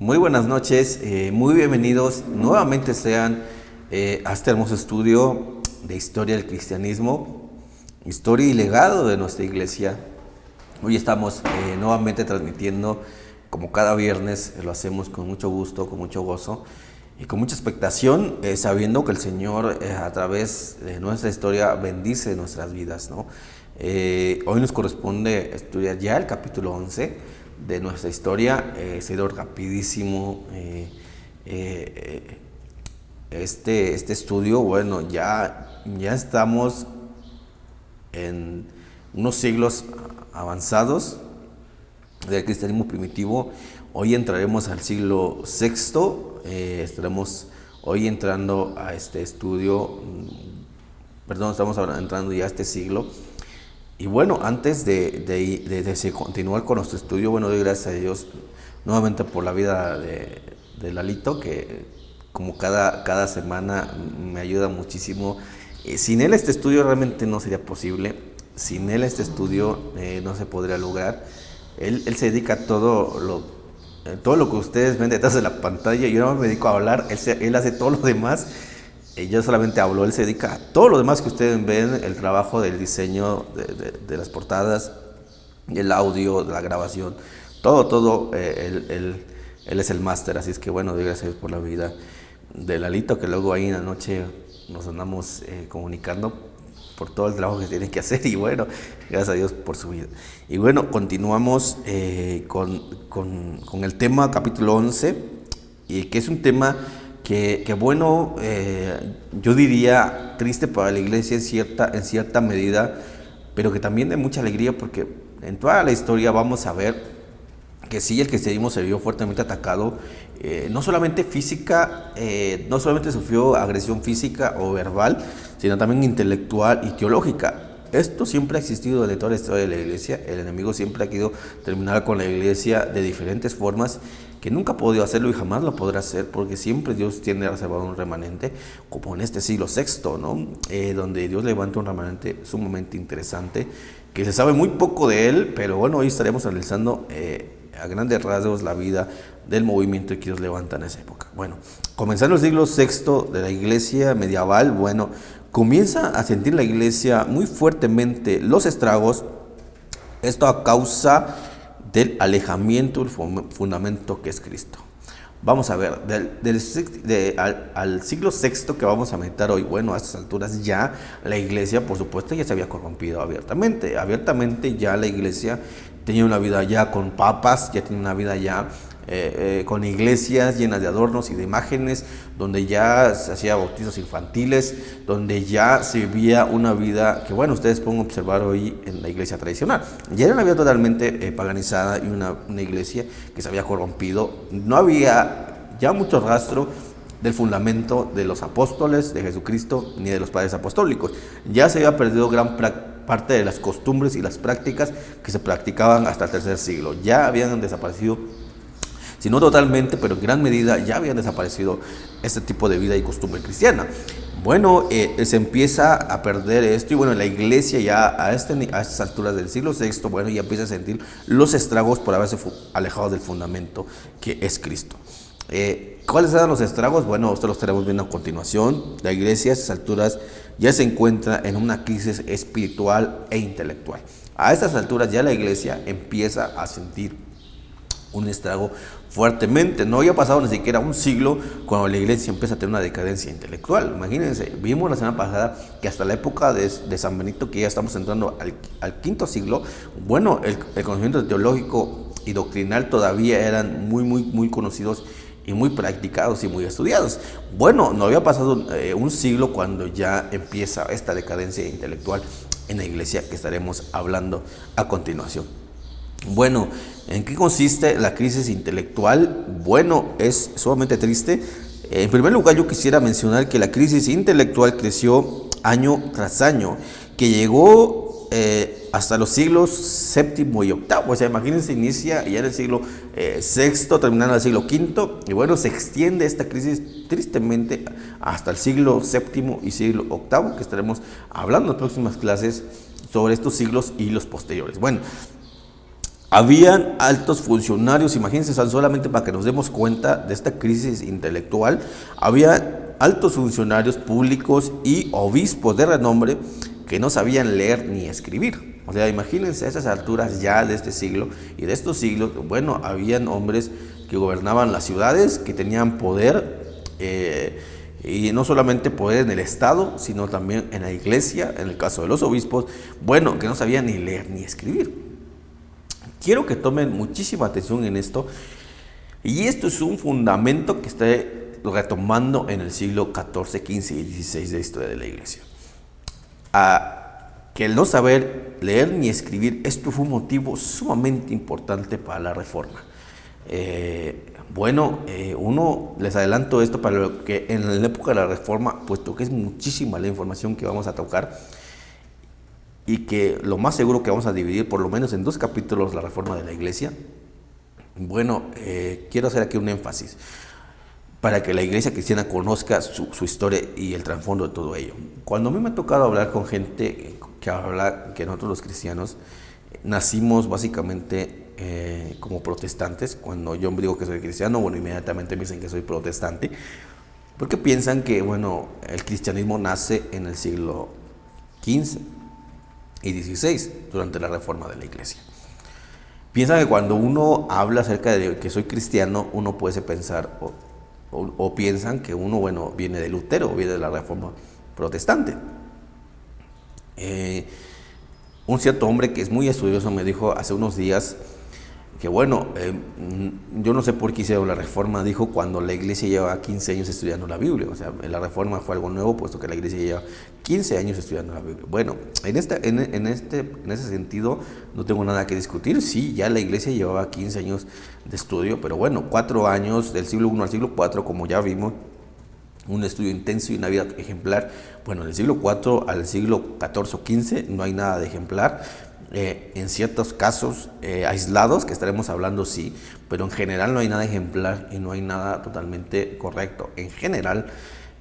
Muy buenas noches, muy bienvenidos nuevamente sean a este hermoso estudio de historia del cristianismo, historia y legado de nuestra iglesia. Hoy estamos nuevamente transmitiendo, como cada viernes, lo hacemos con mucho gusto, con mucho gozo y con mucha expectación, sabiendo que el Señor a través de nuestra historia bendice nuestras vidas, ¿no? Hoy nos corresponde estudiar ya el capítulo 11 de nuestra historia. Ha sido rapidísimo este estudio. Bueno, ya estamos en unos siglos avanzados del cristianismo primitivo. Hoy entraremos al siglo sexto. Estaremos hoy entrando a este estudio, estamos entrando ya a este siglo. Y bueno, antes de continuar con nuestro estudio, bueno, doy gracias a Dios nuevamente por la vida de Lalito, que como cada semana me ayuda muchísimo. Sin él este estudio realmente no sería posible. Sin él este estudio no se podría lograr. Él se dedica a todo lo que ustedes ven detrás de la pantalla. Yo no me dedico a hablar, él hace todo lo demás. Yo solamente hablo, él se dedica a todo lo demás que ustedes ven, el trabajo del diseño de las portadas, el audio, la grabación, todo, él es el máster. Así es que bueno, doy gracias por la vida de Lalito, que luego ahí en la noche nos andamos comunicando por todo el trabajo que tiene que hacer. Y bueno, gracias a Dios por su vida. Y bueno, continuamos con el tema capítulo 11, y que es un tema que bueno, yo diría triste para la iglesia en cierta medida, pero que también de mucha alegría, porque en toda la historia vamos a ver que sí, el cristianismo se vio fuertemente atacado, no solamente física, no solamente sufrió agresión física o verbal, sino también intelectual y teológica. Esto siempre ha existido en toda la historia de la iglesia. El enemigo siempre ha querido terminar con la iglesia de diferentes formas, que nunca ha podido hacerlo y jamás lo podrá hacer, porque siempre Dios tiene reservado un remanente, como en este siglo sexto, ¿no? Donde Dios levanta un remanente sumamente interesante, que se sabe muy poco de él, pero bueno, hoy estaremos analizando a grandes rasgos la vida del movimiento que Dios levanta en esa época. Bueno, comenzando el siglo sexto de la iglesia medieval, bueno, comienza a sentir la iglesia muy fuertemente los estragos, esto a causa del alejamiento del fundamento que es Cristo. Vamos a ver, al siglo sexto que vamos a meditar hoy, bueno, a estas alturas ya la iglesia, por supuesto, ya se había corrompido abiertamente. Abiertamente ya la iglesia tenía una vida ya con papas, ya tenía una vida ya con iglesias llenas de adornos y de imágenes, donde ya se hacía bautizos infantiles, donde ya se vivía una vida que, bueno, ustedes pueden observar hoy en la iglesia tradicional. Ya era una vida totalmente paganizada, y una iglesia que se había corrompido. No había ya mucho rastro del fundamento de los apóstoles de Jesucristo ni de los padres apostólicos. Ya se había perdido gran parte de las costumbres y las prácticas que se practicaban hasta el tercer siglo. Ya habían desaparecido, si no totalmente, pero en gran medida ya habían desaparecido este tipo de vida y costumbre cristiana. Bueno, se empieza a perder esto, y bueno, la iglesia ya a estas alturas del siglo sexto, bueno, ya empieza a sentir los estragos por haberse alejado del fundamento que es Cristo. ¿Cuáles eran los estragos? Bueno, esto lo estaremos viendo a continuación. La iglesia a estas alturas ya se encuentra en una crisis espiritual e intelectual. A estas alturas ya la iglesia empieza a sentir un estrago fuertemente. No había pasado ni siquiera un siglo cuando la iglesia empieza a tener una decadencia intelectual. Imagínense, vimos la semana pasada que hasta la época de San Benito, que ya estamos entrando al quinto siglo, bueno, el conocimiento teológico y doctrinal todavía eran muy conocidos y muy practicados y muy estudiados. Bueno, no había pasado un siglo cuando ya empieza esta decadencia intelectual en la iglesia, que estaremos hablando a continuación. Bueno, ¿en qué consiste la crisis intelectual? Bueno, es sumamente triste. En primer lugar, yo quisiera mencionar que la crisis intelectual creció año tras año, que llegó hasta los siglos séptimo y octavo. O sea, imagínense, inicia ya en el siglo sexto, terminando en el siglo quinto, y bueno, se extiende esta crisis tristemente hasta el siglo séptimo y siglo octavo, que estaremos hablando en próximas clases sobre estos siglos y los posteriores. Bueno, Habían altos funcionarios, imagínense, solamente para que nos demos cuenta de esta crisis intelectual, había altos funcionarios públicos y obispos de renombre que no sabían leer ni escribir. O sea, imagínense a esas alturas ya de este siglo y de estos siglos, bueno, habían hombres que gobernaban las ciudades, que tenían poder, y no solamente poder en el Estado, sino también en la iglesia, en el caso de los obispos, bueno, que no sabían ni leer ni escribir. Quiero que tomen muchísima atención en esto, y esto es un fundamento que está retomando en el siglo XIV, XV y XVI de la historia de la iglesia. Que el no saber leer ni escribir, esto fue un motivo sumamente importante para la Reforma. Uno, les adelanto esto para lo que en la época de la Reforma, puesto que es muchísima la información que vamos a tocar, y que lo más seguro que vamos a dividir por lo menos en 2 capítulos la Reforma de la Iglesia. Bueno, quiero hacer aquí un énfasis para que la iglesia cristiana conozca su historia y el trasfondo de todo ello. Cuando a mí me ha tocado hablar con gente que habla que nosotros los cristianos nacimos básicamente como protestantes, cuando yo digo que soy cristiano, bueno, inmediatamente me dicen que soy protestante, porque piensan que, bueno, el cristianismo nace en el siglo XV y XVI, durante la Reforma de la Iglesia. Piensan que cuando uno habla acerca de que soy cristiano, uno puede pensar o piensan que uno, bueno, viene de Lutero o viene de la Reforma protestante. Un cierto hombre que es muy estudioso me dijo hace unos días que, bueno, yo no sé por qué hicieron la Reforma, dijo, cuando la iglesia lleva 15 años estudiando la Biblia. O sea, la Reforma fue algo nuevo, puesto que la iglesia lleva 15 años estudiando la Biblia. Bueno, en ese sentido no tengo nada que discutir. Sí, ya la iglesia llevaba 15 años de estudio, pero bueno, 4 años del siglo I al siglo IV, como ya vimos, un estudio intenso y una vida ejemplar. Bueno, del siglo IV al siglo XIV o XV no hay nada de ejemplar. En ciertos casos aislados, que estaremos hablando, sí, pero en general no hay nada ejemplar y no hay nada totalmente correcto en general,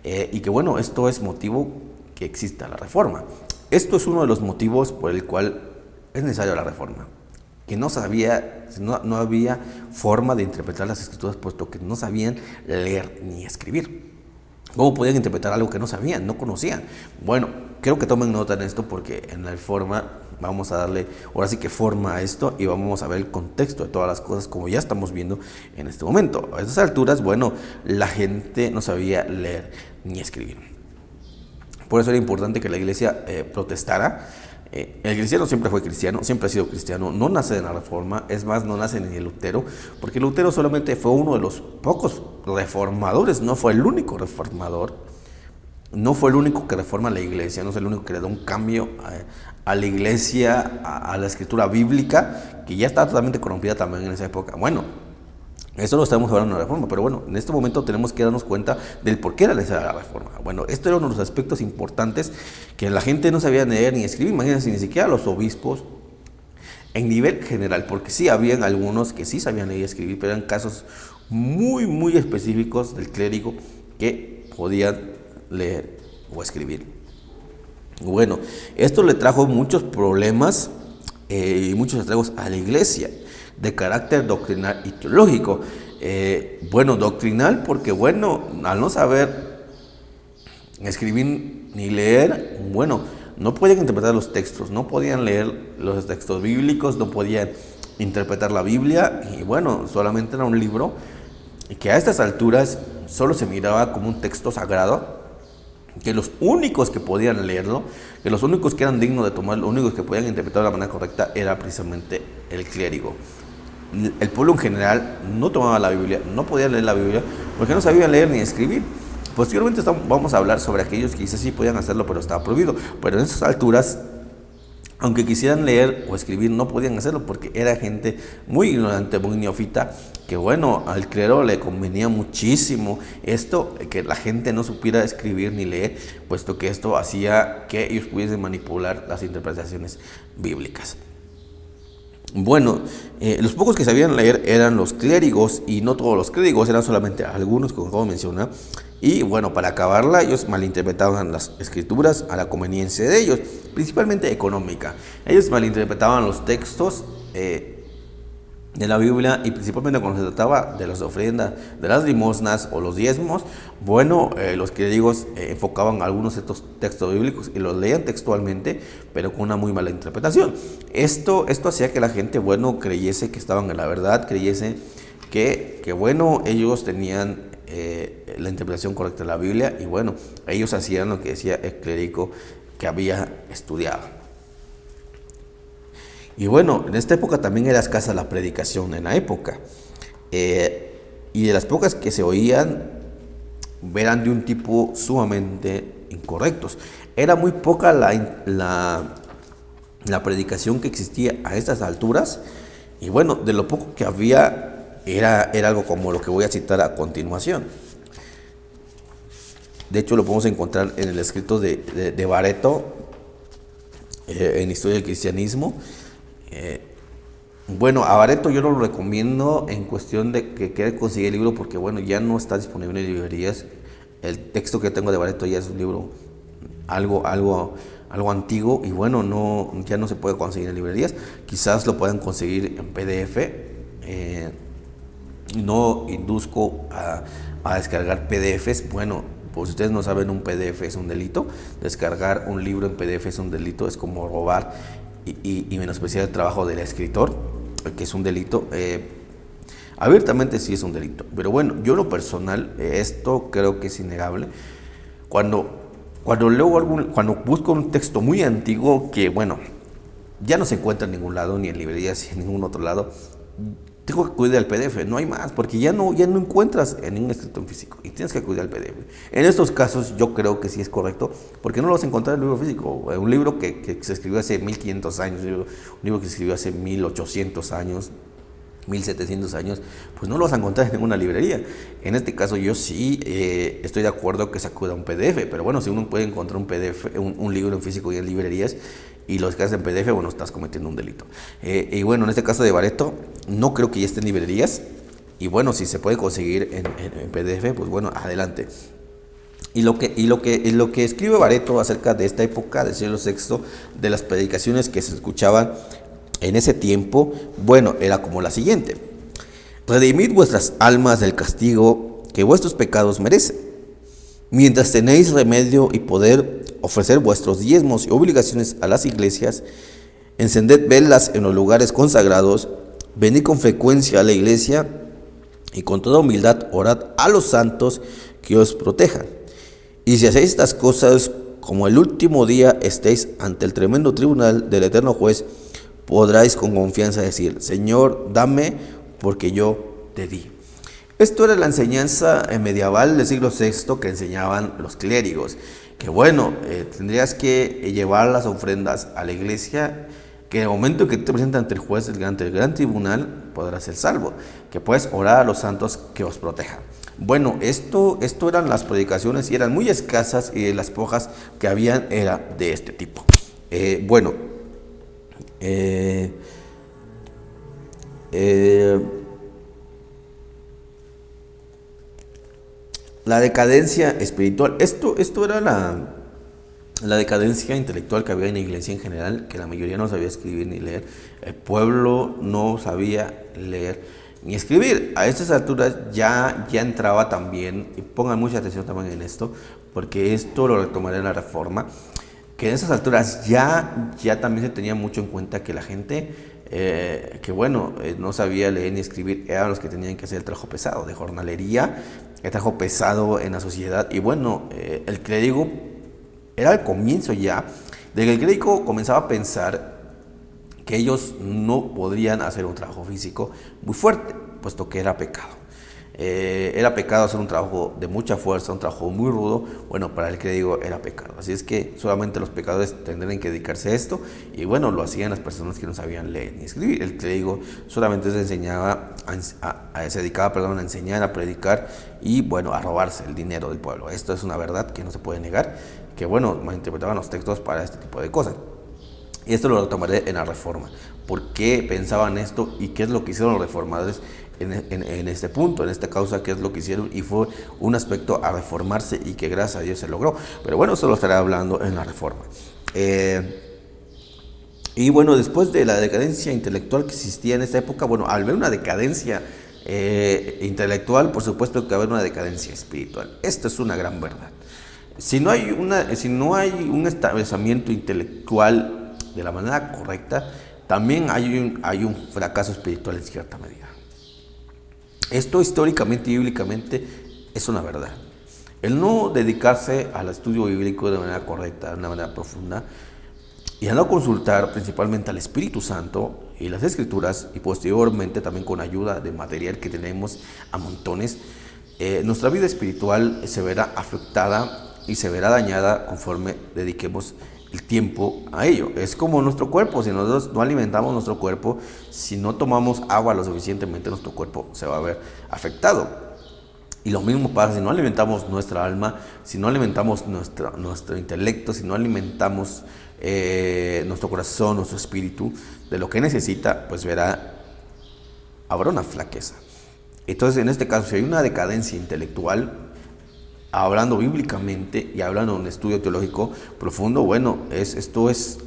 y que, bueno, esto es motivo que exista la Reforma. Esto es uno de los motivos por el cual es necesaria la Reforma, que no había forma de interpretar las Escrituras, puesto que no sabían leer ni escribir. ¿Cómo podían interpretar algo que no sabían, no conocían? Bueno, creo que tomen nota en esto, porque en la Reforma vamos a darle, ahora sí que forma a esto, y vamos a ver el contexto de todas las cosas, como ya estamos viendo en este momento. A estas alturas, bueno, la gente no sabía leer ni escribir. Por eso era importante que la iglesia protestara. El cristiano siempre fue cristiano, siempre ha sido cristiano, no nace de la Reforma, es más, no nace ni de Lutero, porque Lutero solamente fue uno de los pocos reformadores, no fue el único reformador, no fue el único que reforma la iglesia, no es el único que le da un cambio a la iglesia, a la escritura bíblica, que ya estaba totalmente corrompida también en esa época. Bueno, eso lo estamos hablando de la Reforma, pero bueno, en este momento tenemos que darnos cuenta del por qué era necesaria la Reforma. Bueno, esto era uno de los aspectos importantes, que la gente no sabía leer ni escribir. Imagínense, ni siquiera los obispos en nivel general, porque sí habían algunos que sí sabían leer y escribir, pero eran casos muy, muy específicos del clérigo que podían leer o escribir. Bueno, esto le trajo muchos problemas y muchos estragos a la iglesia, de carácter doctrinal y teológico. Doctrinal porque, bueno, al no saber escribir ni leer, bueno, no podían interpretar los textos, no podían leer los textos bíblicos, no podían interpretar la Biblia, y bueno, solamente era un libro que a estas alturas solo se miraba como un texto sagrado, que los únicos que podían leerlo, que los únicos que eran dignos de tomarlo, los únicos que podían interpretarlo de la manera correcta, era precisamente el clérigo. El pueblo en general no tomaba la Biblia, no podía leer la Biblia, porque no sabían leer ni escribir. Posteriormente vamos a hablar sobre aquellos que quizás sí podían hacerlo, pero estaba prohibido. Pero en esas alturas, aunque quisieran leer o escribir, no podían hacerlo, porque era gente muy ignorante, muy neófita, que, bueno, al clero le convenía muchísimo esto, que la gente no supiera escribir ni leer, puesto que esto hacía que ellos pudiesen manipular las interpretaciones bíblicas. Bueno, los pocos que sabían leer eran los clérigos, y no todos los clérigos, eran solamente algunos, como acabo de mencionar. Y bueno, para acabarla, ellos malinterpretaban las escrituras a la conveniencia de ellos, principalmente económica. Ellos malinterpretaban los textos de la Biblia, y principalmente cuando se trataba de las ofrendas, de las limosnas o los diezmos, bueno, los clérigos enfocaban algunos de estos textos bíblicos y los leían textualmente, pero con una muy mala interpretación. Esto hacía que la gente, bueno, creyese que estaban en la verdad, creyese que bueno, ellos tenían la interpretación correcta de la Biblia, y bueno, ellos hacían lo que decía el clérigo que había estudiado. Y bueno, en esta época también era escasa la predicación en la época. Y de las pocas que se oían, eran de un tipo sumamente incorrectos. Era muy poca la predicación que existía a estas alturas. Y bueno, de lo poco que había, era algo como lo que voy a citar a continuación. De hecho, lo podemos encontrar en el escrito de Bareto, en Historia del Cristianismo. Bueno, a Bareto yo no lo recomiendo en cuestión de que quiera conseguir el libro, porque bueno, ya no está disponible en librerías. El texto que tengo de Bareto ya es un libro algo antiguo, y bueno, ya no se puede conseguir en librerías. Quizás lo puedan conseguir en PDF. No induzco a descargar PDFs. Bueno, pues si ustedes no saben, un PDF es un delito. Descargar un libro en PDF es un delito, es como robar y menospreciar el trabajo del escritor, que es un delito. Abiertamente sí es un delito, pero bueno, yo en lo personal, esto creo que es innegable. Cuando cuando busco un texto muy antiguo que, bueno, ya no se encuentra en ningún lado, ni en librerías, ni en ningún otro lado, tengo que acudir al PDF, no hay más, porque ya no encuentras en un escrito en físico y tienes que acudir al PDF. En estos casos yo creo que sí es correcto, porque no lo vas a encontrar en el libro físico. Un libro que se escribió hace 1500 años, un libro que se escribió hace 1800 años, 1700 años, pues no lo vas a encontrar en ninguna librería. En este caso yo sí estoy de acuerdo que se acuda a un PDF, pero bueno, si uno puede encontrar un PDF, un libro en físico y en librerías, y lo descargas en PDF, bueno, estás cometiendo un delito. Y bueno, en este caso de Bareto, no creo que ya esté en librerías, y bueno, si se puede conseguir en PDF, pues bueno, adelante. Y lo que escribe Bareto acerca de esta época del siglo VI, de las predicaciones que se escuchaban en ese tiempo, bueno, era como la siguiente: redimid vuestras almas del castigo que vuestros pecados merecen, mientras tenéis remedio y poder ofrecer vuestros diezmos y obligaciones a las iglesias, encended velas en los lugares consagrados, venid con frecuencia a la iglesia y con toda humildad orad a los santos que os protejan. Y si hacéis estas cosas, como el último día estéis ante el tremendo tribunal del eterno juez, podráis con confianza decir: Señor, dame, porque yo te di. Esto era la enseñanza medieval del siglo VI que enseñaban los clérigos, que bueno, tendrías que llevar las ofrendas a la iglesia, que en el momento que te presentas ante el juez, ante el gran tribunal, podrás ser salvo, que puedes orar a los santos que os protejan. Bueno, esto eran las predicaciones, y eran muy escasas, y de las pocas que habían era de este tipo. La decadencia espiritual, esto era la decadencia intelectual que había en la iglesia en general, que la mayoría no sabía escribir ni leer. El pueblo no sabía leer ni escribir. A estas alturas ya entraba también, y pongan mucha atención también en esto, porque esto lo retomaré en la Reforma, que en esas alturas ya también se tenía mucho en cuenta que la gente no sabía leer ni escribir eran los que tenían que hacer el trabajo pesado de jornalería, el trabajo pesado en la sociedad. Y bueno, el clérigo era el comienzo ya de que el clérigo comenzaba a pensar que ellos no podrían hacer un trabajo físico muy fuerte, puesto que era pecado. Era pecado hacer un trabajo de mucha fuerza, un trabajo muy rudo. Bueno, para el clérigo era pecado. Así es que solamente los pecadores tendrían que dedicarse a esto. Y bueno, lo hacían las personas que no sabían leer ni escribir. El clérigo solamente se dedicaba a enseñar, a predicar y bueno, a robarse el dinero del pueblo. Esto es una verdad que no se puede negar, que bueno, malinterpretaban los textos para este tipo de cosas. Y esto lo retomaré en la Reforma. ¿Por qué pensaban esto y qué es lo que hicieron los reformadores en este punto, en esta causa? ¿Qué es lo que hicieron? Y fue un aspecto a reformarse y que gracias a Dios se logró. Pero bueno, eso lo estaré hablando en la Reforma. Y bueno, después de la decadencia intelectual que existía en esta época, bueno, al ver una decadencia intelectual, por supuesto que va a haber una decadencia espiritual. Esto es una gran verdad. Si no hay un establecimiento intelectual de la manera correcta, también hay un fracaso espiritual en cierta medida. Esto históricamente y bíblicamente es una verdad. El no dedicarse al estudio bíblico de manera correcta, de una manera profunda, y a no consultar principalmente al Espíritu Santo y las Escrituras, y posteriormente también con ayuda de material que tenemos a montones, nuestra vida espiritual se verá afectada y se verá dañada conforme dediquemos el tiempo a ello. Es como nuestro cuerpo, si nosotros no alimentamos nuestro cuerpo, si no tomamos agua lo suficientemente, nuestro cuerpo se va a ver afectado. Y lo mismo pasa si no alimentamos nuestra alma, si no alimentamos nuestro intelecto, si no alimentamos nuestro corazón, nuestro espíritu de lo que necesita, pues habrá una flaqueza. Entonces, en este caso, si hay una decadencia intelectual, hablando bíblicamente y hablando de un estudio teológico profundo, bueno, esto es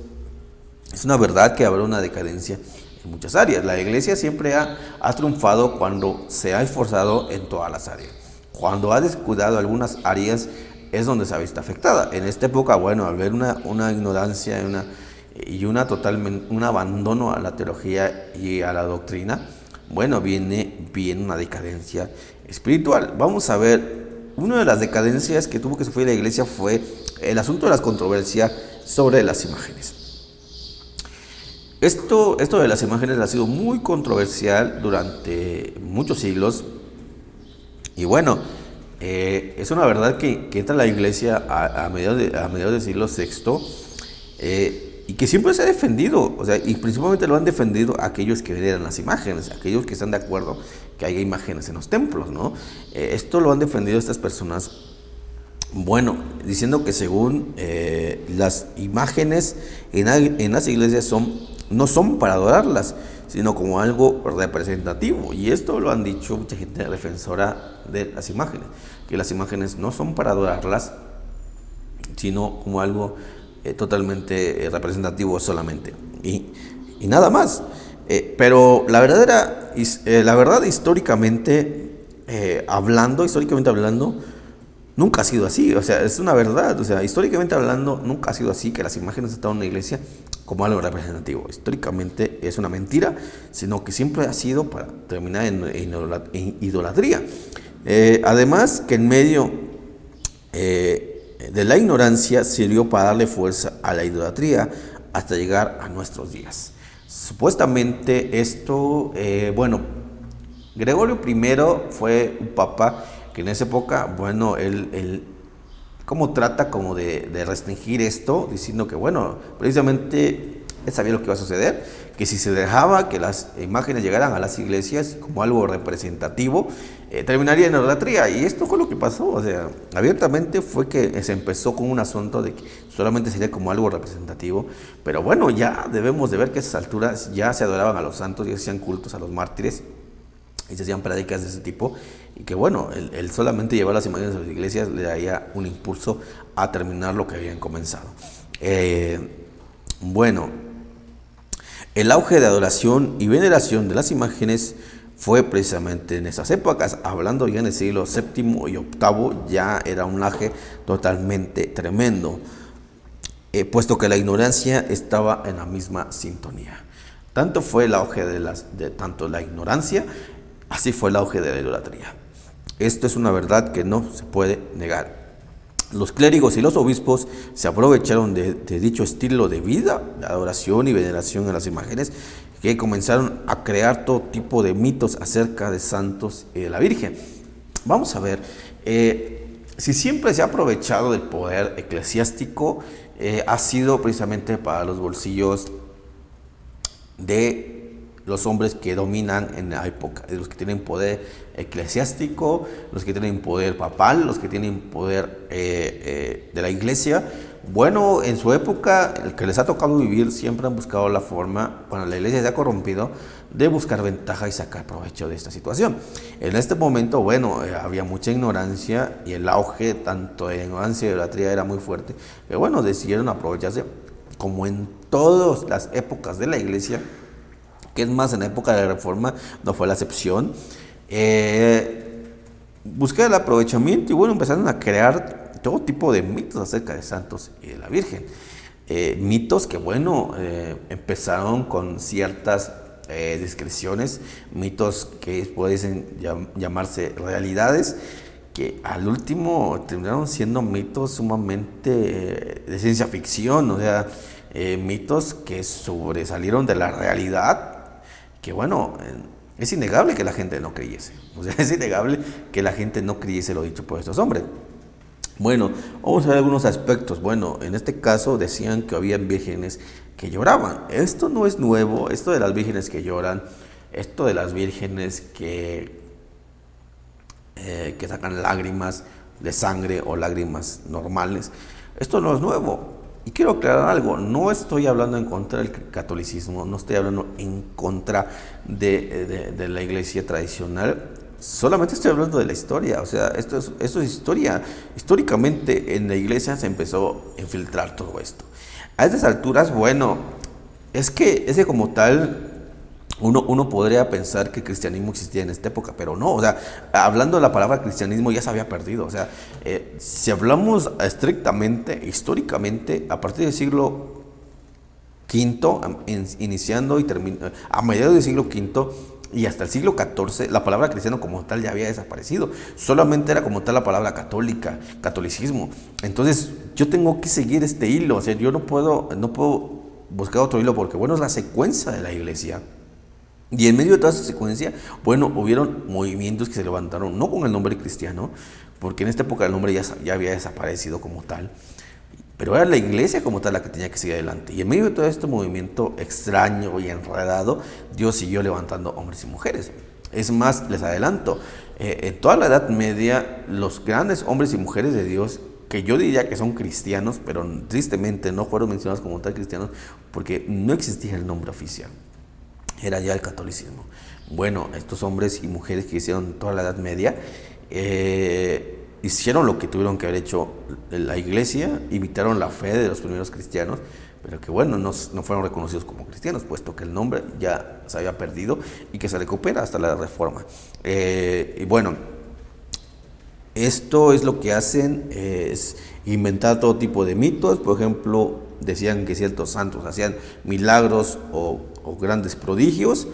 una verdad que habrá una decadencia en muchas áreas. La iglesia siempre ha triunfado cuando se ha esforzado en todas las áreas. Cuando ha descuidado algunas áreas es donde se ha visto afectada. En esta época, bueno, al ver una ignorancia un abandono a la teología y a la doctrina, bueno, viene una decadencia espiritual. Vamos a ver. Una de las decadencias que tuvo que sufrir la iglesia fue el asunto de las controversias sobre las imágenes. Esto de las imágenes ha sido muy controversial durante muchos siglos. Y bueno, es una verdad que entra la iglesia a mediados del siglo VI y que siempre se ha defendido, o sea, y principalmente lo han defendido aquellos que veneran las imágenes, aquellos que están de acuerdo que haya imágenes en los templos, ¿no? Esto lo han defendido estas personas, bueno, diciendo que según las imágenes en las iglesias no son para adorarlas, sino como algo representativo. Y esto lo han dicho mucha gente defensora de las imágenes, que las imágenes no son para adorarlas, sino como algo totalmente representativo solamente. Y nada más. Pero la verdad históricamente hablando, nunca ha sido así. O sea, es una verdad. O sea, históricamente hablando, nunca ha sido así que las imágenes están en una iglesia como algo representativo. Históricamente es una mentira, sino que siempre ha sido para terminar en idolatría. Además que en medio de la ignorancia sirvió para darle fuerza a la idolatría hasta llegar a nuestros días. Supuestamente esto, Gregorio I fue un papa que en esa época, bueno, él como trata como de restringir esto, diciendo que, bueno, precisamente él sabía lo que iba a suceder, que si se dejaba que las imágenes llegaran a las iglesias como algo representativo, terminaría en idolatría. Y esto fue lo que pasó, o sea, abiertamente fue que se empezó con un asunto de que solamente sería como algo representativo, pero bueno, ya debemos de ver que a esas alturas ya se adoraban a los santos, ya se hacían cultos a los mártires, y se hacían prédicas de ese tipo, y que bueno, el solamente llevar las imágenes a las iglesias le daría un impulso a terminar lo que habían comenzado. El auge de adoración y veneración de las imágenes fue precisamente en esas épocas, hablando ya en el siglo VII y VIII, ya era un auge totalmente tremendo, puesto que la ignorancia estaba en la misma sintonía. Tanto fue el auge de tanto la ignorancia, así fue el auge de la idolatría. Esto es una verdad que no se puede negar. Los clérigos y los obispos se aprovecharon de dicho estilo de vida, de adoración y veneración a las imágenes, que comenzaron a crear todo tipo de mitos acerca de santos y de la Virgen. Vamos a ver, si siempre se ha aprovechado del poder eclesiástico, ha sido precisamente para los bolsillos de los hombres que dominan en la época, los que tienen poder eclesiástico, los que tienen poder papal, los que tienen poder de la iglesia. Bueno, en su época, el que les ha tocado vivir, siempre han buscado la forma, cuando la iglesia se ha corrompido, de buscar ventaja y sacar provecho de esta situación. En este momento, bueno, había mucha ignorancia y el auge tanto de ignorancia y de idolatría era muy fuerte, que bueno, decidieron aprovecharse, como en todas las épocas de la iglesia, que es más, en la época de la Reforma no fue la excepción, buscar el aprovechamiento y bueno, empezaron a crear todo tipo de mitos acerca de santos y de la Virgen. Mitos que bueno, empezaron con ciertas discreciones, mitos que pueden llamarse realidades, que al último terminaron siendo mitos sumamente de ciencia ficción, o sea, mitos que sobresalieron de la realidad, que bueno, es innegable que la gente no creyese, o sea, es innegable que la gente no creyese lo dicho por estos hombres. Bueno, vamos a ver algunos aspectos. Bueno, en este caso decían que habían vírgenes que lloraban. Esto no es nuevo, esto de las vírgenes que lloran, esto de las vírgenes que sacan lágrimas de sangre o lágrimas normales, esto no es nuevo. Y quiero aclarar algo, no estoy hablando en contra del catolicismo, no estoy hablando en contra de la iglesia tradicional, solamente estoy hablando de la historia, o sea, esto es historia. Históricamente en la iglesia se empezó a infiltrar todo esto. A estas alturas, bueno, es que como tal, uno podría pensar que el cristianismo existía en esta época, pero no, o sea, hablando de la palabra cristianismo ya se había perdido, o sea, si hablamos estrictamente, históricamente, a partir del siglo V, iniciando y terminando, a mediados del siglo V, y hasta el siglo XIV, la palabra cristiano como tal ya había desaparecido. Solamente era como tal la palabra católica, catolicismo. Entonces, yo tengo que seguir este hilo. O sea, yo no puedo buscar otro hilo porque, bueno, es la secuencia de la iglesia. Y en medio de toda esa secuencia, bueno, hubieron movimientos que se levantaron, no con el nombre cristiano, porque en esta época el nombre ya había desaparecido como tal. Pero era la iglesia como tal la que tenía que seguir adelante. Y en medio de todo este movimiento extraño y enredado, Dios siguió levantando hombres y mujeres. Es más, les adelanto, en toda la Edad Media, los grandes hombres y mujeres de Dios, que yo diría que son cristianos, pero tristemente no fueron mencionados como tal cristianos, porque no existía el nombre oficial. Era ya el catolicismo. Bueno, estos hombres y mujeres que hicieron toda la Edad Media, hicieron lo que tuvieron que haber hecho la iglesia, imitaron la fe de los primeros cristianos, pero que bueno, no fueron reconocidos como cristianos, puesto que el nombre ya se había perdido y que se recupera hasta la Reforma. Y bueno, esto es lo que hacen, es inventar todo tipo de mitos. Por ejemplo, decían que ciertos santos hacían milagros o grandes prodigios,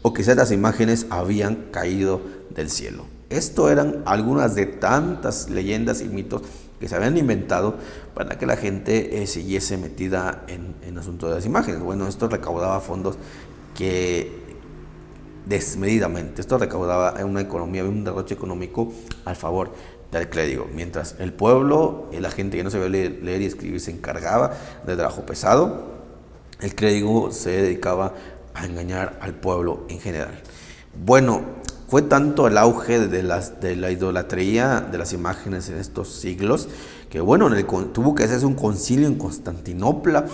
o que ciertas imágenes habían caído del cielo. Esto eran algunas de tantas leyendas y mitos que se habían inventado para que la gente siguiese metida en el asunto de las imágenes. Bueno, esto recaudaba fondos que desmedidamente, esto recaudaba una economía, un derroche económico al favor del clérigo, mientras el pueblo, la gente que no sabía leer y escribir se encargaba del trabajo pesado, el clérigo se dedicaba a engañar al pueblo en general. Bueno, fue tanto el auge de la idolatría de las imágenes en estos siglos que bueno, tuvo que hacerse un concilio en Constantinopla,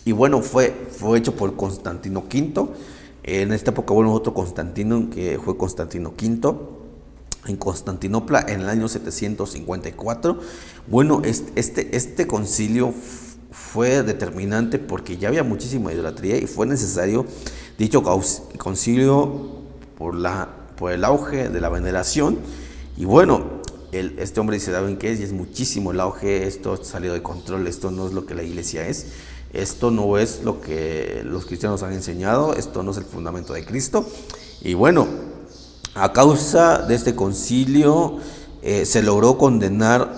y bueno, fue hecho por Constantino V. En esta época, bueno, otro Constantino, que fue Constantino V, en Constantinopla en el año 754. Bueno, este concilio fue determinante porque ya había muchísima idolatría y fue necesario dicho concilio por el auge de la veneración. Y bueno, este hombre dice, ¿saben qué es? Y es muchísimo el auge, esto salió de control, esto no es lo que la iglesia es, esto no es lo que los cristianos han enseñado, esto no es el fundamento de Cristo. Y bueno, a causa de este concilio se logró condenar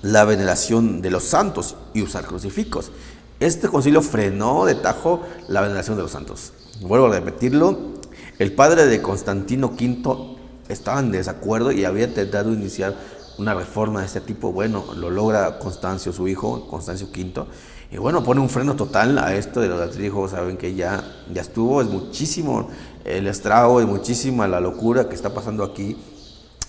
la veneración de los santos y usar crucifijos. Este concilio frenó de tajo la veneración de los santos. Vuelvo a repetirlo, el padre de Constantino V estaba en desacuerdo y había intentado iniciar una reforma de este tipo. Bueno, lo logra Constancio, su hijo, Constancio V, y bueno, pone un freno total a esto de los dijo, saben que ya estuvo, es muchísimo el estrago y muchísima la locura que está pasando aquí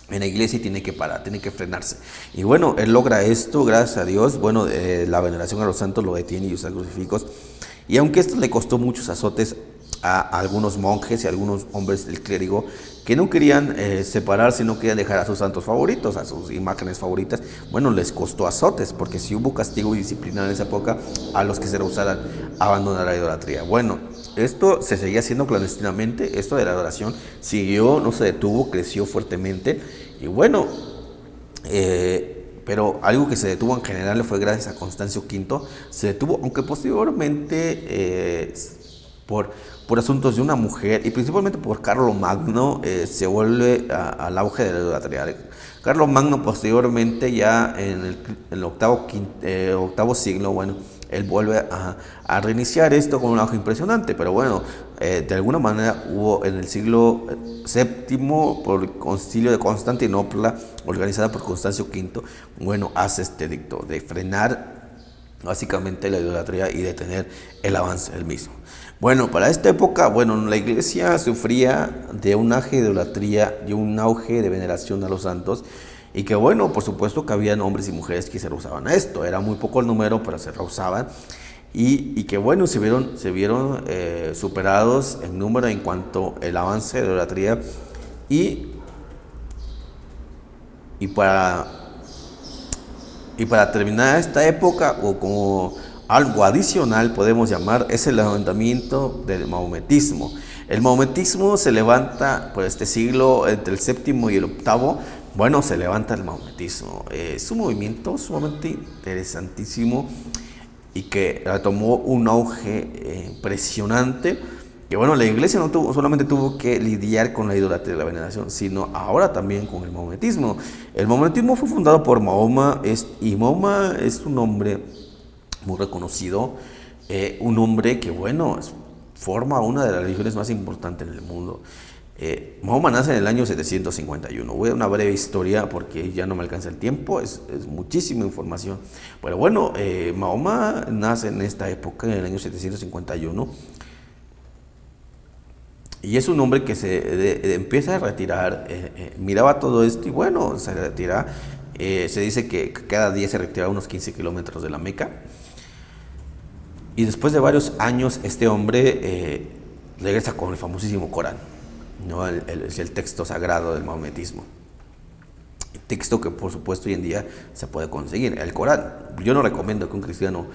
en la iglesia y tiene que parar, tiene que frenarse. Y bueno, él logra esto, gracias a Dios. Bueno, la veneración a los santos lo detiene y usa crucifijos. Y aunque esto le costó muchos azotes a algunos monjes y a algunos hombres del clérigo que no querían separarse, no querían dejar a sus santos favoritos, a sus imágenes favoritas. Bueno, les costó azotes, porque si hubo castigo y disciplina en esa época a los que se rehusaran a abandonar la idolatría. Bueno, esto se seguía haciendo clandestinamente, esto de la adoración siguió, no se detuvo, creció fuertemente. Y bueno, pero algo que se detuvo en general fue gracias a Constancio V. Se detuvo, aunque posteriormente por asuntos de una mujer y principalmente por Carlomagno se vuelve al auge de la idolatría. Carlomagno posteriormente ya en el octavo siglo, bueno, él vuelve a reiniciar esto con un auge impresionante, pero bueno, de alguna manera hubo en el siglo VII, por el concilio de Constantinopla, organizada por Constancio V, bueno, hace este edicto de frenar básicamente la idolatría y detener el avance del mismo. Bueno, para esta época, bueno, la iglesia sufría de un auge de idolatría y un auge de veneración a los santos, y que bueno, por supuesto que habían hombres y mujeres que se rehusaban a esto, era muy poco el número, pero se rehusaban, y que bueno, se vieron superados en número en cuanto al avance de la idolatría, y para terminar esta época, o como algo adicional podemos llamar, es el levantamiento del maometismo. El maometismo se levanta por este siglo, entre el séptimo y el octavo. Bueno, se levanta el maometismo. Es un movimiento sumamente interesantísimo y que tomó un auge impresionante. Que bueno, la iglesia no solamente tuvo que lidiar con la idolatría y la veneración, sino ahora también con el maometismo. El maometismo fue fundado por Mahoma, y Mahoma es un hombre muy reconocido, un hombre que bueno, forma una de las religiones más importantes en el mundo. Mahoma nace en el año 751. Voy a dar una breve historia porque ya no me alcanza el tiempo, es muchísima información. Pero bueno, Mahoma nace en esta época, en el año 751. Y es un hombre que se empieza a retirar, miraba todo esto y bueno, se retira. Se dice que cada día se retira unos 15 kilómetros de la Meca. Y después de varios años, este hombre regresa con el famosísimo Corán, ¿no? Es el texto sagrado del maometismo. Texto que por supuesto hoy en día se puede conseguir, el Corán. Yo no recomiendo que un cristiano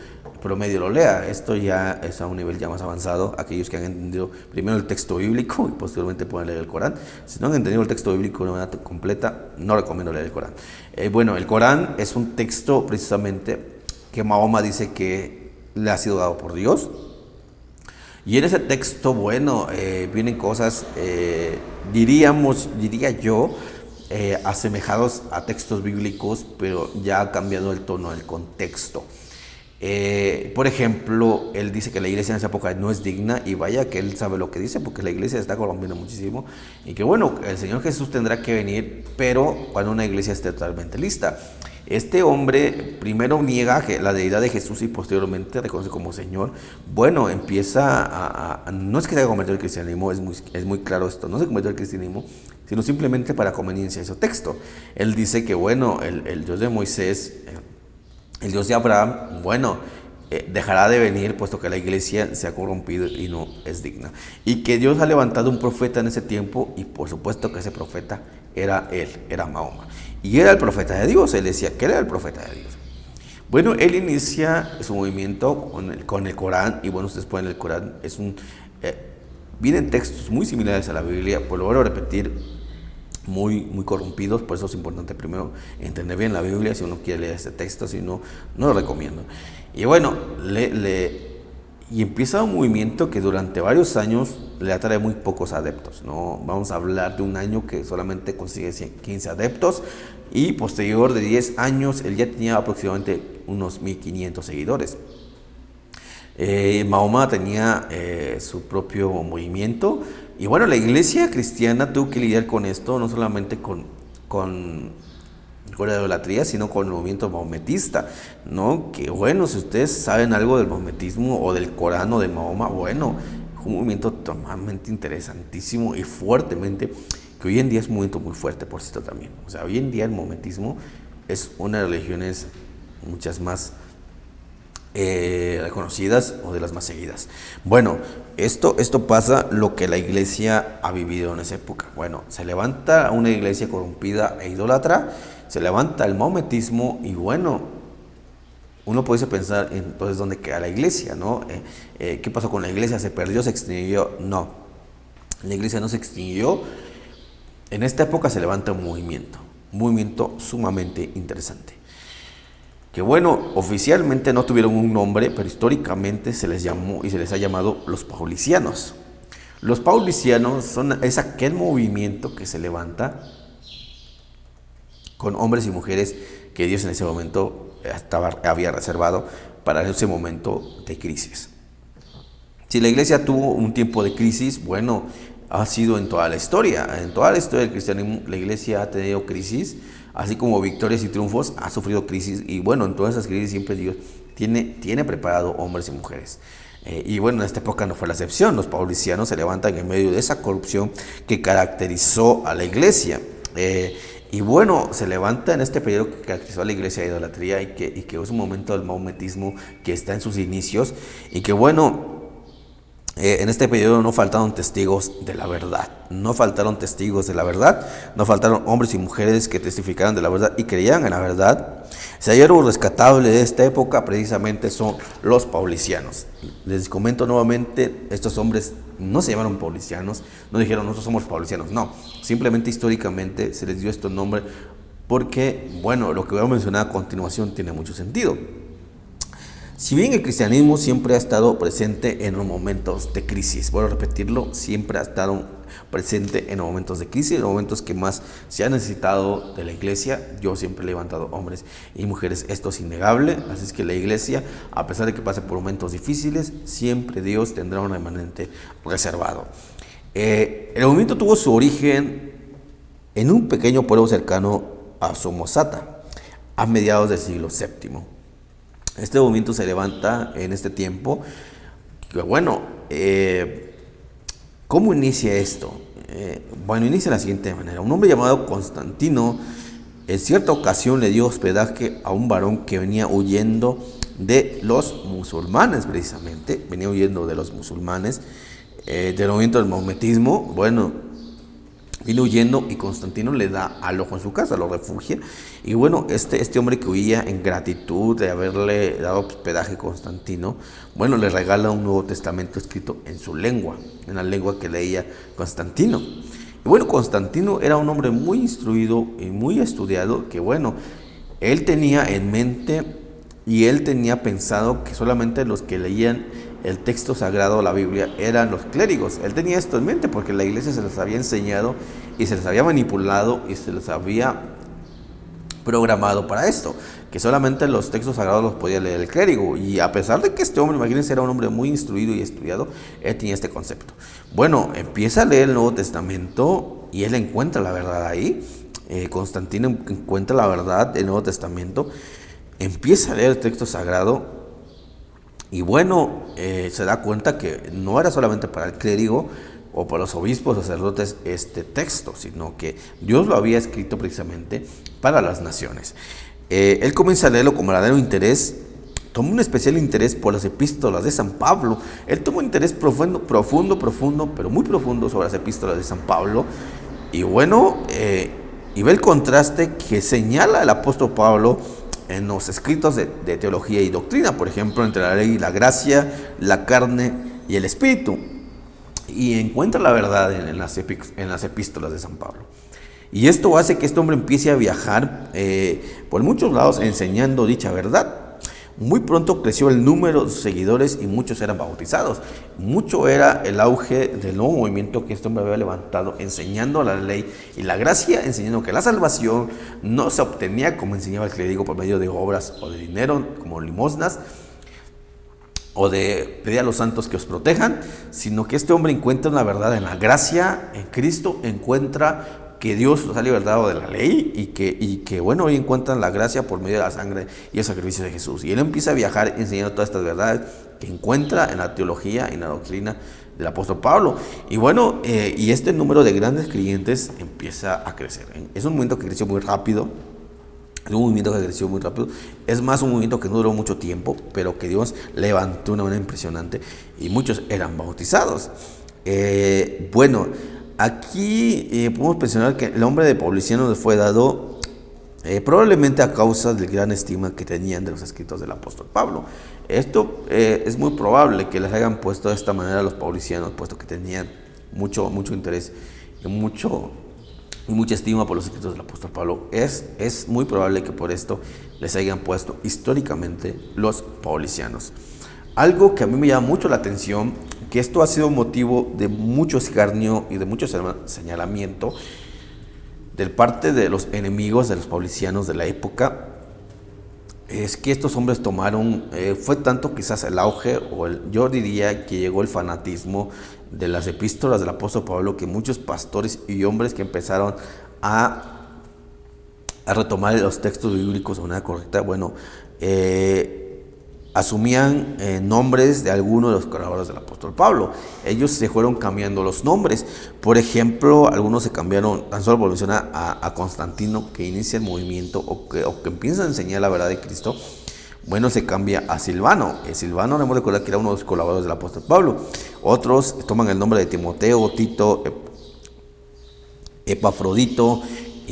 promedio lo lea, esto ya es a un nivel ya más avanzado, aquellos que han entendido primero el texto bíblico y posteriormente pueden leer el Corán. Si no han entendido el texto bíblico de manera completa, no recomiendo leer el Corán. Bueno, el Corán es un texto precisamente que Mahoma dice que le ha sido dado por Dios, y en ese texto, bueno, vienen cosas, diría yo, asemejados a textos bíblicos, pero ya ha cambiado el tono del contexto. Por ejemplo, él dice que la iglesia en esa época no es digna, y vaya que él sabe lo que dice, porque la iglesia está corrompiendo muchísimo, y que bueno, el Señor Jesús tendrá que venir, pero cuando una iglesia esté totalmente lista. Este hombre primero niega la deidad de Jesús y posteriormente reconoce como Señor. Bueno, empieza no es que se haya convertido al cristianismo, es muy claro esto, no se convirtió al cristianismo, sino simplemente para conveniencia de su texto. Él dice que bueno, el Dios de Moisés, el Dios de Abraham, bueno, dejará de venir puesto que la iglesia se ha corrompido y no es digna. Y que Dios ha levantado un profeta en ese tiempo, y por supuesto que ese profeta era él, era Mahoma. Y era el profeta de Dios, él decía que era el profeta de Dios. Bueno, él inicia su movimiento con el Corán, y bueno, ustedes pueden leer el Corán, vienen textos muy similares a la Biblia, pues lo voy a repetir, muy corrompidos, por eso es importante primero entender bien la Biblia si uno quiere leer este texto, si no, no lo recomiendo. Y bueno, y empieza un movimiento que durante varios años le atrae muy pocos adeptos, ¿no? Vamos a hablar de un año que solamente consigue 15 adeptos, y posterior de 10 años él ya tenía aproximadamente unos 1500 seguidores. Mahoma tenía su propio movimiento, y bueno, la iglesia cristiana tuvo que lidiar con esto, no solamente con la idolatría, sino con el movimiento maometista, ¿no? Que bueno, si ustedes saben algo del maometismo o del Corán o de Mahoma, bueno, es un movimiento totalmente interesantísimo y fuertemente, que hoy en día es un movimiento muy fuerte, por cierto, también. O sea, hoy en día el maometismo es una de las religiones muchas más reconocidas o de las más seguidas. Bueno, esto pasa lo que la iglesia ha vivido en esa época. Bueno, se levanta una iglesia corrompida e idólatra, se levanta el maometismo y bueno, uno puede pensar entonces dónde queda la iglesia, ¿no? ¿Qué pasó con la iglesia? ¿Se perdió? ¿Se extinguió? No, la iglesia no se extinguió. En esta época se levanta un movimiento sumamente interesante. Que bueno, oficialmente no tuvieron un nombre, pero históricamente se les llamó y se les ha llamado los paulicianos. Los paulicianos es aquel movimiento que se levanta con hombres y mujeres que Dios en ese momento había reservado para ese momento de crisis. Si la iglesia tuvo un tiempo de crisis, bueno, ha sido en toda la historia del cristianismo, la iglesia ha tenido crisis, así como victorias y triunfos, ha sufrido crisis, y bueno, en todas esas crisis siempre Dios tiene preparado hombres y mujeres. Y bueno, en esta época no fue la excepción. Los paulicianos se levantan en medio de esa corrupción que caracterizó a la iglesia. Y bueno, se levanta en este periodo que caracterizó a la iglesia de idolatría y que es un momento del maometismo que está en sus inicios y que bueno, en este periodo no faltaron testigos de la verdad, no faltaron hombres y mujeres que testificaran de la verdad y creían en la verdad. Si hay algo rescatable de esta época, precisamente son los paulicianos. Les comento nuevamente, estos hombres no se llamaron paulicianos, no dijeron nosotros somos paulicianos, no, simplemente históricamente se les dio este nombre porque, bueno, lo que voy a mencionar a continuación tiene mucho sentido. Si bien el cristianismo siempre ha estado presente en los momentos de crisis, vuelvo a repetirlo, siempre ha estado presente en los momentos de crisis, en los momentos que más se ha necesitado de la iglesia, yo siempre he levantado hombres y mujeres, esto es innegable, así es que la iglesia, a pesar de que pase por momentos difíciles, siempre Dios tendrá un remanente reservado. El movimiento tuvo su origen en un pequeño pueblo cercano a Somosata, a mediados del siglo VII. Este movimiento se levanta en este tiempo. Bueno, ¿cómo inicia esto? Bueno, inicia de la siguiente manera. Un hombre llamado Constantino en cierta ocasión le dio hospedaje a un varón que venía huyendo de los musulmanes, precisamente. Venía huyendo de los musulmanes, del movimiento del maometismo. Bueno, viene huyendo y Constantino le da alojo en su casa, lo refugia. Y bueno, este hombre que huía en gratitud de haberle dado hospedaje a Constantino, bueno, le regala un Nuevo Testamento escrito en su lengua, en la lengua que leía Constantino. Y bueno, Constantino era un hombre muy instruido y muy estudiado, que bueno, él tenía en mente y él tenía pensado que solamente los que leían el texto sagrado, la Biblia, eran los clérigos. Él tenía esto en mente porque la iglesia se les había enseñado y se les había manipulado y se les había programado para esto, que solamente los textos sagrados los podía leer el clérigo. Y a pesar de que este hombre, imagínense, era un hombre muy instruido y estudiado, él tenía este concepto. Bueno, empieza a leer el Nuevo Testamento y él encuentra la verdad ahí. Constantino encuentra la verdad del Nuevo Testamento, empieza a leer el texto sagrado. Y bueno, se da cuenta que no era solamente para el clérigo o para los obispos o sacerdotes este texto, sino que Dios lo había escrito precisamente para las naciones. Él comienza a leerlo con verdadero interés, tomó un especial interés por las epístolas de San Pablo. Él tomó un interés profundo, pero muy profundo sobre las epístolas de San Pablo. Y bueno, y ve el contraste que señala el apóstol Pablo en los escritos de teología y doctrina, por ejemplo, entre la ley y la gracia, la carne y el espíritu, y encuentra la verdad en las epístolas de San Pablo. Y esto hace que este hombre empiece a viajar por muchos lados enseñando dicha verdad. Muy pronto creció el número de seguidores y muchos eran bautizados. Mucho era el auge del nuevo movimiento que este hombre había levantado, enseñando la ley y la gracia, enseñando que la salvación no se obtenía como enseñaba el clérigo por medio de obras o de dinero, como limosnas, o de pedir a los santos que os protejan, sino que este hombre encuentra una verdad en la gracia, en Cristo, encuentra que Dios los ha libertado de la ley y que bueno, hoy encuentran la gracia por medio de la sangre y el sacrificio de Jesús. Y él empieza a viajar enseñando todas estas verdades que encuentra en la teología y en la doctrina del apóstol Pablo. Y bueno, y este número de grandes creyentes empieza a crecer. Es un momento que creció muy rápido. Es un movimiento que creció muy rápido. Es más, un movimiento que no duró mucho tiempo, pero que Dios levantó de una manera impresionante y muchos eran bautizados. Bueno, aquí podemos mencionar que el nombre de Pauliciano les fue dado probablemente a causa del gran estima que tenían de los escritos del apóstol Pablo. Esto es muy probable que les hayan puesto de esta manera a los paulicianos, puesto que tenían mucho interés y mucha estima por los escritos del apóstol Pablo. Es muy probable que por esto les hayan puesto históricamente los paulicianos. Algo que a mí me llama mucho la atención, que esto ha sido motivo de mucho escarnio y de mucho señalamiento de parte de los enemigos de los paulicianos de la época, es que estos hombres tomaron, fue tanto quizás el auge, yo diría que llegó el fanatismo de las epístolas del apóstol Pablo, que muchos pastores y hombres que empezaron a retomar los textos bíblicos de manera correcta, bueno, asumían nombres de algunos de los colaboradores del apóstol Pablo. Ellos se fueron cambiando los nombres. Por ejemplo, algunos se cambiaron, tan solo por mencionar a Constantino, que inicia el movimiento o que empieza a enseñar la verdad de Cristo. Bueno, se cambia a Silvano. Silvano, debemos recordar que era uno de los colaboradores del apóstol Pablo. Otros toman el nombre de Timoteo, Tito, Epafrodito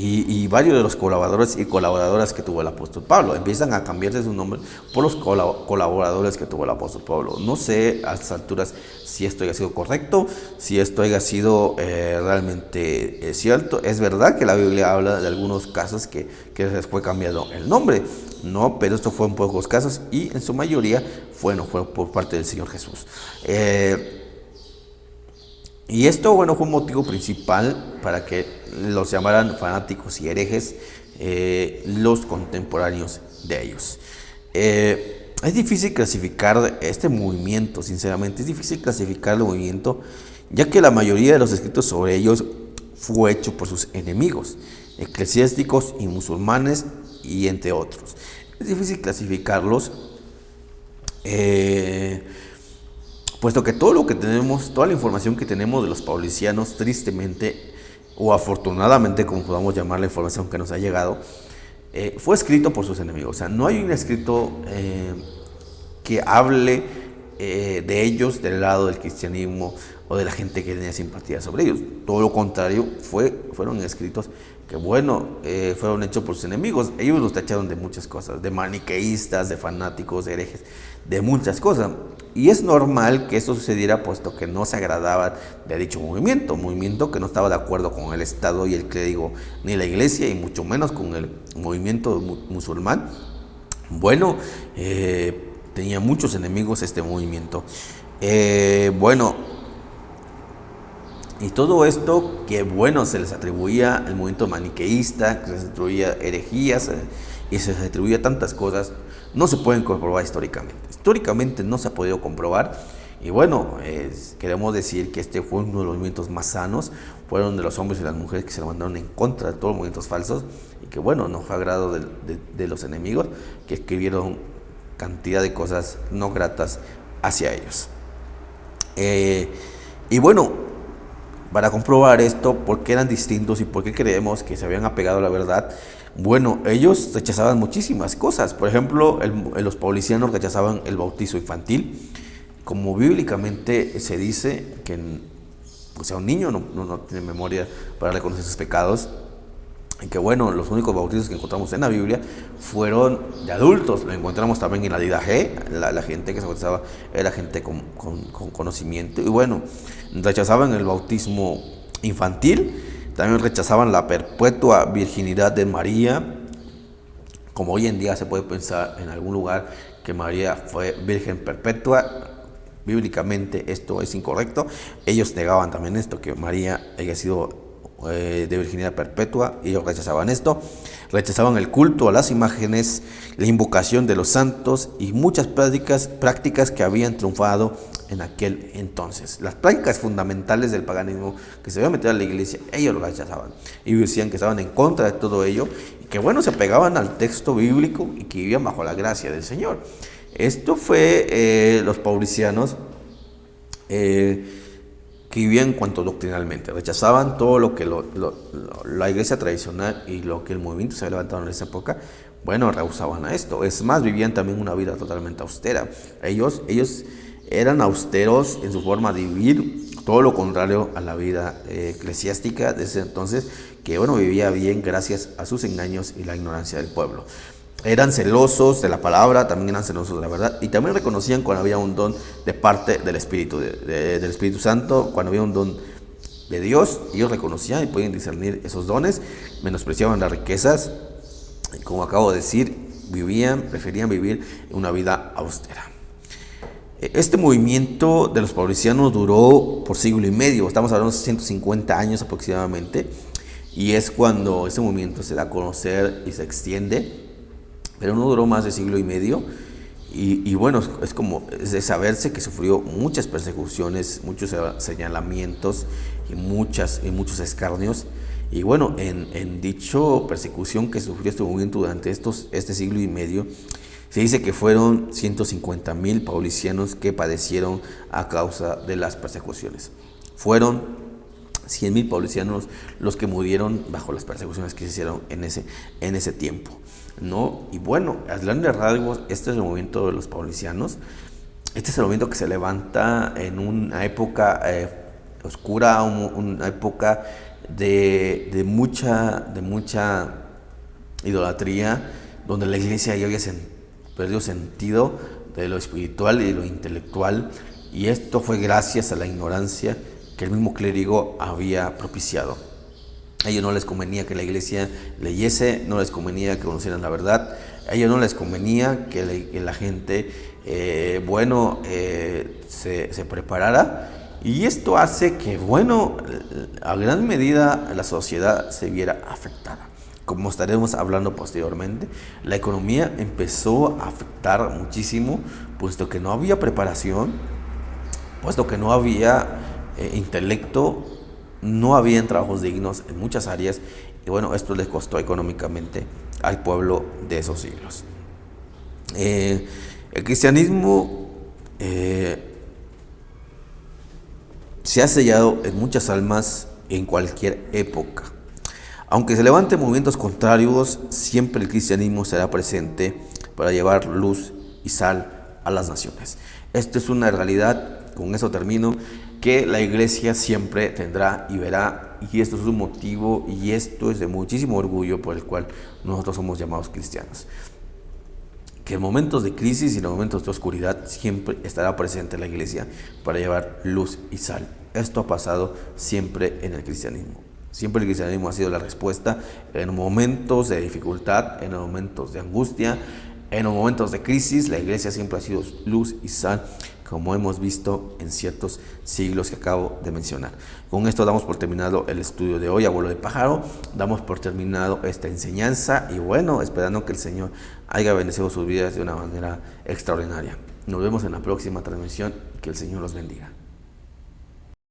y varios de los colaboradores y colaboradoras que tuvo el apóstol Pablo. Empiezan a cambiarse su nombre por los colaboradores que tuvo el apóstol Pablo. No sé a estas alturas si esto haya sido correcto, si esto haya sido realmente cierto. Es verdad que la Biblia habla de algunos casos que les fue cambiado el nombre, no, pero esto fue en pocos casos y en su mayoría fue por parte del Señor Jesús. Y esto, bueno, fue un motivo principal para que los llamaran fanáticos y herejes los contemporáneos de ellos. Es difícil clasificar este movimiento, sinceramente, es difícil clasificar el movimiento, ya que la mayoría de los escritos sobre ellos fue hecho por sus enemigos, eclesiásticos y musulmanes, y entre otros. Es difícil clasificarlos, puesto que todo lo que tenemos, toda la información que tenemos de los paulicianos, tristemente o afortunadamente, como podamos llamar la información que nos ha llegado, fue escrito por sus enemigos. O sea, no hay un escrito que hable de ellos del lado del cristianismo o de la gente que tenía simpatía sobre ellos. Todo lo contrario, fueron escritos que, bueno, fueron hechos por sus enemigos. Ellos los tacharon de muchas cosas, de maniqueístas, de fanáticos, de herejes, de muchas cosas. Y es normal que esto sucediera, puesto que no se agradaban de dicho movimiento que no estaba de acuerdo con el Estado y el clérigo, ni la iglesia, y mucho menos con el movimiento musulmán. Bueno, tenía muchos enemigos este movimiento. Bueno, y todo esto que, bueno, se les atribuía el movimiento maniqueísta, que se les atribuía herejías y se les atribuía tantas cosas, no se pueden comprobar históricamente. Históricamente no se ha podido comprobar. Y bueno, queremos decir que este fue uno de los movimientos más sanos. Fueron de los hombres y las mujeres que se levantaron en contra de todos los movimientos falsos. Y que, bueno, no fue agrado de los enemigos, que escribieron cantidad de cosas no gratas hacia ellos. Y bueno, para comprobar esto, ¿por qué eran distintos y por qué creemos que se habían apegado a la verdad? Bueno, ellos rechazaban muchísimas cosas. Por ejemplo, los paulicianos rechazaban el bautizo infantil. Como bíblicamente se dice que un niño no tiene memoria para reconocer sus pecados, y que, bueno, los únicos bautizos que encontramos en la Biblia fueron de adultos. Lo encontramos también en la Didache. La gente que se bautizaba era gente con conocimiento. Y bueno, rechazaban el bautismo infantil. También rechazaban la perpetua virginidad de María. Como hoy en día se puede pensar en algún lugar que María fue virgen perpetua, bíblicamente esto es incorrecto. Ellos negaban también esto, que María haya sido de virginidad perpetua. Ellos rechazaban esto. Rechazaban el culto a las imágenes, la invocación de los santos y muchas prácticas que habían triunfado en aquel entonces. Las prácticas fundamentales del paganismo que se habían metido a la iglesia, ellos lo rechazaban. Ellos decían que estaban en contra de todo ello y que, bueno, se apegaban al texto bíblico y que vivían bajo la gracia del Señor. Esto fue los paulicianos, que que vivían en cuanto doctrinalmente, rechazaban todo lo que la iglesia tradicional y lo que el movimiento se había levantado en esa época, bueno, rehusaban a esto. Es más, vivían también una vida totalmente austera. Ellos eran austeros en su forma de vivir, todo lo contrario a la vida eclesiástica de ese entonces, que bueno, vivía bien gracias a sus engaños y la ignorancia del pueblo. Eran celosos de la palabra, también eran celosos de la verdad, y también reconocían cuando había un don de parte del Espíritu, del Espíritu Santo, cuando había un don de Dios. Ellos reconocían y podían discernir esos dones, menospreciaban las riquezas, y como acabo de decir, preferían vivir una vida austera. Este movimiento de los paulicianos duró por siglo y medio, estamos hablando de 150 años aproximadamente, y es cuando este movimiento se da a conocer y se extiende, pero no duró más de siglo y medio. Y bueno, es de saberse que sufrió muchas persecuciones, muchos señalamientos y muchos escarnios. Y bueno, en dicho persecución que sufrió este movimiento durante este siglo y medio, se dice que fueron 150,000 paulicianos que padecieron a causa de las persecuciones. Fueron 100,000 paulicianos los que murieron bajo las persecuciones que se hicieron en ese tiempo, ¿no? Y bueno, a grandes rasgos, este es el movimiento de los paulicianos. Este es el movimiento que se levanta en una época oscura, una época de mucha idolatría, donde la iglesia ya había perdido sentido de lo espiritual y de lo intelectual, y esto fue gracias a la ignorancia que el mismo clérigo había propiciado. A ellos no les convenía que la iglesia leyese, no les convenía que conocieran la verdad, a ellos no les convenía que la gente se preparara, y esto hace que, bueno, a gran medida la sociedad se viera afectada. Como estaremos hablando posteriormente, la economía empezó a afectar muchísimo, puesto que no había preparación, puesto que no había intelecto, no habían trabajos dignos en muchas áreas, y bueno, esto les costó económicamente al pueblo de esos siglos. El cristianismo se ha sellado en muchas almas en cualquier época. Aunque se levanten movimientos contrarios, siempre el cristianismo será presente para llevar luz y sal a las naciones. Esto es una realidad, con eso termino, que la iglesia siempre tendrá y verá, y esto es un motivo y esto es de muchísimo orgullo por el cual nosotros somos llamados cristianos. Que en momentos de crisis y en momentos de oscuridad siempre estará presente la iglesia para llevar luz y sal. Esto ha pasado siempre en el cristianismo. Siempre el cristianismo ha sido la respuesta en momentos de dificultad, en momentos de angustia, en momentos de crisis. La iglesia siempre ha sido luz y sal, como hemos visto en ciertos siglos que acabo de mencionar. Con esto damos por terminado el estudio de hoy, Abuelo de Pájaro. Damos por terminado esta enseñanza y bueno, esperando que el Señor haya bendecido sus vidas de una manera extraordinaria. Nos vemos en la próxima transmisión y que el Señor los bendiga.